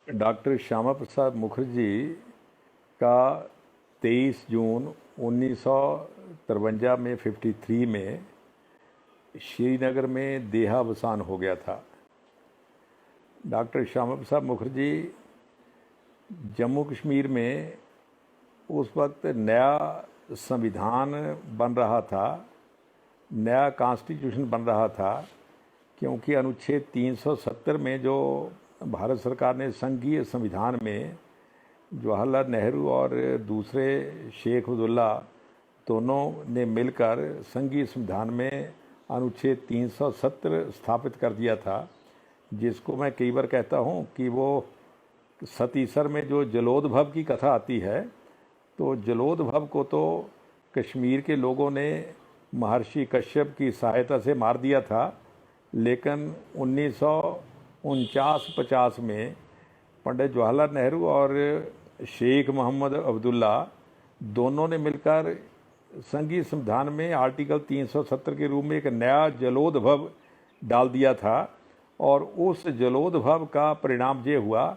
Doctor Shyama Prasad Mukherjee का 23 जून 1953 में 53 में श्रीनगर में देहावसान हो गया था। डॉक्टर श्यामा प्रसाद मुखर्जी जम्मू कश्मीर में उस वक्त नया संविधान बन रहा था, नया कॉन्स्टिट्यूशन बन रहा था, क्योंकि अनुच्छेद 370 में जो भारत सरकार ने संघीय संविधान में जवाहरलाल नेहरू और दूसरे शेख अब्दुल्ला दोनों ने मिलकर संघीय संविधान में अनुच्छेद 370 स्थापित कर दिया था, जिसको मैं कई बार कहता हूँ कि वो सतीसर में जो जलोदभव की कथा आती है, तो जलोदभव को तो कश्मीर के लोगों ने महर्षि कश्यप की सहायता से मार दिया था, लेकिन 1949-50 में पंडित जवाहरलाल नेहरू और शेख मोहम्मद अब्दुल्ला दोनों ने मिलकर संघीय संविधान में आर्टिकल 370 के रूप में एक नया जलोदभव डाल दिया था। और उस जलोदभव का परिणाम ये हुआ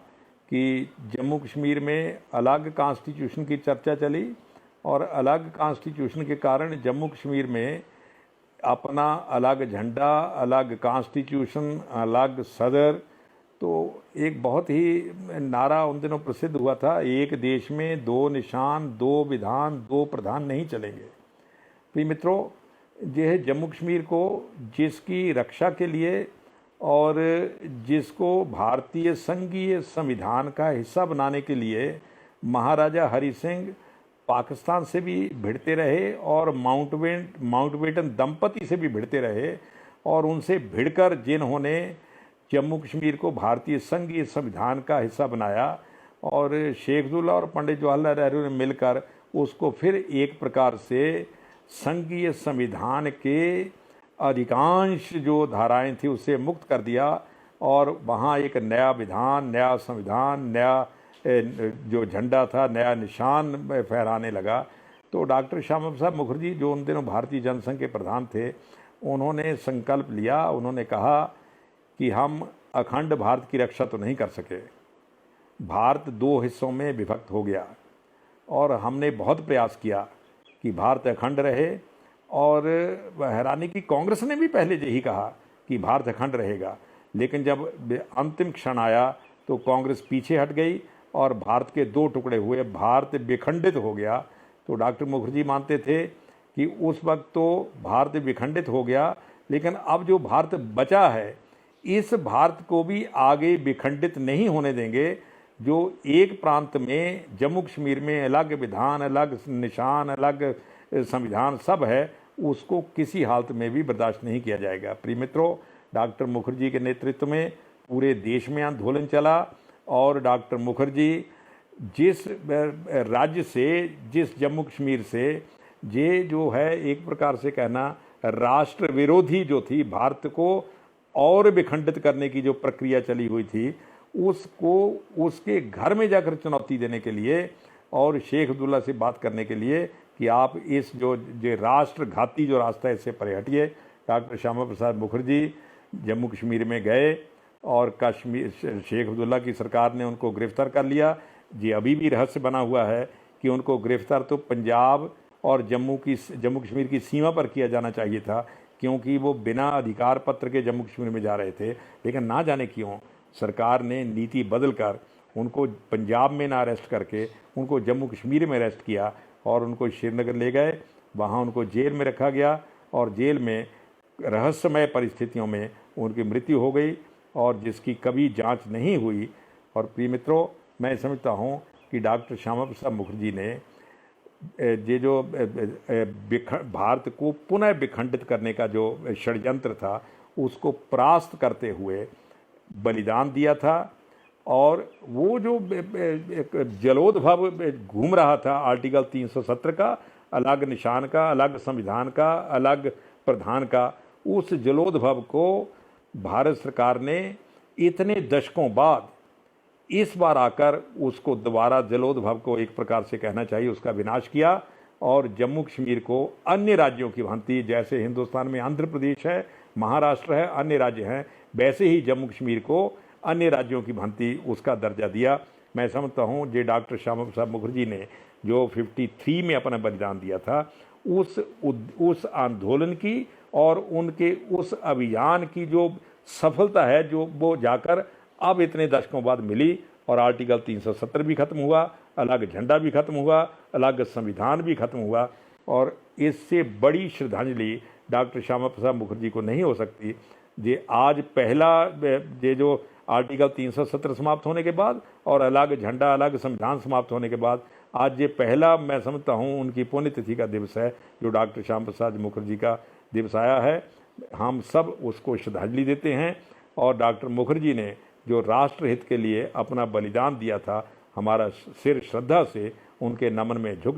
कि जम्मू कश्मीर में अलग कॉन्स्टिट्यूशन की चर्चा चली, और अलग कॉन्स्टिट्यूशन के कारण जम्मू कश्मीर में अपना अलग झंडा, अलग कॉन्स्टिट्यूशन, अलग सदर, तो एक बहुत ही नारा उन दिनों प्रसिद्ध हुआ था, एक देश में दो निशान, दो विधान, दो प्रधान नहीं चलेंगे। प्रिय मित्रों, यह है जम्मू कश्मीर को जिसकी रक्षा के लिए और जिसको भारतीय संघीय संविधान का हिस्सा बनाने के लिए महाराजा हरि सिंह पाकिस्तान से भी भिड़ते रहे और माउंटबेटन दंपति से भी भिड़ते रहे, और उनसे भिड़कर जिन्होंने जम्मू कश्मीर को भारतीय संघीय संविधान का हिस्सा बनाया, और शेख अब्दुल्ला और पंडित जवाहरलाल नेहरू ने मिलकर उसको फिर एक प्रकार से संघीय संविधान के अधिकांश जो धाराएं थी उससे मुक्त कर दिया, और वहाँ एक नया विधान, नया संविधान, नया जो झंडा था, नया निशान फहराने लगा। तो डॉक्टर श्यामा प्रसाद मुखर्जी जो उन दिनों भारतीय जनसंघ के प्रधान थे, उन्होंने संकल्प लिया, उन्होंने कहा कि हम अखंड भारत की रक्षा तो नहीं कर सके, भारत दो हिस्सों में विभक्त हो गया, और हमने बहुत प्रयास किया कि भारत अखंड रहे, और हैरानी की कांग्रेस ने भी पहले यही कहा कि भारत अखंड रहेगा, लेकिन जब अंतिम क्षण आया तो कांग्रेस पीछे हट गई और भारत के दो टुकड़े हुए, भारत विखंडित हो गया। तो डॉक्टर मुखर्जी मानते थे कि उस वक्त तो भारत विखंडित हो गया, लेकिन अब जो भारत बचा है, इस भारत को भी आगे विखंडित नहीं होने देंगे। जो एक प्रांत में जम्मू कश्मीर में अलग विधान, अलग निशान, अलग संविधान सब है, उसको किसी हालत में भी बर्दाश्त नहीं किया जाएगा। प्रिय मित्रों, डॉक्टर मुखर्जी के नेतृत्व में पूरे देश में आंदोलन चला, और डॉक्टर मुखर्जी जिस राज्य से, जिस जम्मू कश्मीर से ये जो है एक प्रकार से कहना राष्ट्र विरोधी जो थी, भारत को और विखंडित करने की जो प्रक्रिया चली हुई थी, उसको उसके घर में जाकर चुनौती देने के लिए और शेख अब्दुल्ला से बात करने के लिए कि आप इस जो राष्ट्रघाती जो रास्ता है इससे परे हटिए, डॉक्टर श्यामा प्रसाद मुखर्जी जम्मू कश्मीर में गए, और कश्मीर शेख अब्दुल्ला की सरकार ने उनको गिरफ्तार कर लिया। ये अभी भी रहस्य बना हुआ है कि उनको गिरफ्तार तो पंजाब और जम्मू कश्मीर की सीमा पर किया जाना चाहिए था, क्योंकि वो बिना अधिकार पत्र के जम्मू कश्मीर में जा रहे थे, लेकिन ना जाने क्यों सरकार ने नीति बदल कर उनको पंजाब में ना अरेस्ट करके उनको जम्मू कश्मीर में अरेस्ट किया, और उनको श्रीनगर ले गए, वहाँ उनको जेल में रखा गया, और जेल में रहस्यमय परिस्थितियों में उनकी मृत्यु हो गई, और जिसकी कभी जांच नहीं हुई। और प्रिय मित्रों, मैं समझता हूँ कि डॉक्टर श्यामा प्रसाद मुखर्जी ने ये जो भारत को पुनः विखंडित करने का जो षड्यंत्र था, उसको परास्त करते हुए बलिदान दिया था। और वो जो जलोदभव घूम रहा था आर्टिकल 370 का, अलग निशान का, अलग संविधान का, अलग प्रधान का, उस जलोदभव को भारत सरकार ने इतने दशकों बाद इस बार आकर उसको दोबारा जलोदभव को एक प्रकार से कहना चाहिए उसका विनाश किया, और जम्मू कश्मीर को अन्य राज्यों की भांति, जैसे हिंदुस्तान में आंध्र प्रदेश है, महाराष्ट्र है, अन्य राज्य हैं, वैसे ही जम्मू कश्मीर को अन्य राज्यों की भांति उसका दर्जा दिया। मैं समझता हूँ जे डॉक्टर श्यामा प्रसाद मुखर्जी ने जो 53 में अपना बलिदान दिया था, उस आंदोलन की और उनके उस अभियान की जो सफलता है, जो वो जाकर अब इतने दशकों बाद मिली, और आर्टिकल 370 भी खत्म हुआ, अलग झंडा भी खत्म हुआ, अलग संविधान भी खत्म हुआ, और इससे बड़ी श्रद्धांजलि डॉक्टर श्यामा प्रसाद मुखर्जी को नहीं हो सकती। जे आज पहला ये जो आर्टिकल 370 समाप्त होने के बाद और अलग झंडा, अलग संविधान समाप्त होने के बाद आज ये पहला, मैं समझता हूँ, उनकी पुण्यतिथि का दिवस है जो डॉक्टर श्यामा प्रसाद मुखर्जी का दिवस आया है। हम सब उसको श्रद्धांजलि देते हैं, और डॉक्टर मुखर्जी ने जो राष्ट्रहित के लिए अपना बलिदान दिया था, हमारा सिर श्रद्धा से उनके नमन में झुक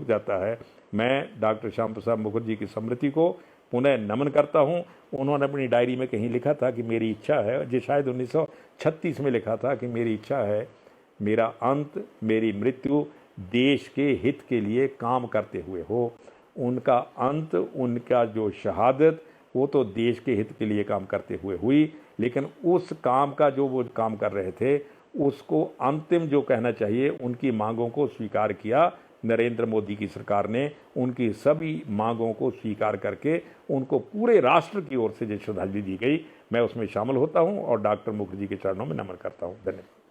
जाता है। मैं डॉक्टर श्यामा प्रसाद मुखर्जी की स्मृति को पुनः नमन करता हूँ। उन्होंने अपनी डायरी में कहीं लिखा था कि मेरी इच्छा है, जो शायद 1936 में लिखा था कि मेरी इच्छा है मेरा अंत, मेरी मृत्यु देश के हित के लिए काम करते हुए हो। उनका अंत, उनका जो शहादत, वो तो देश के हित के लिए काम करते हुए हुई, लेकिन उस काम का जो वो काम कर रहे थे, उसको अंतिम जो कहना चाहिए, उनकी मांगों को स्वीकार किया। नरेंद्र मोदी की सरकार ने उनकी सभी मांगों को स्वीकार करके उनको पूरे राष्ट्र की ओर से जो श्रद्धांजलि दी गई, मैं उसमें शामिल होता हूं और डॉक्टर मुखर्जी के चरणों में नमन करता हूं। धन्यवाद।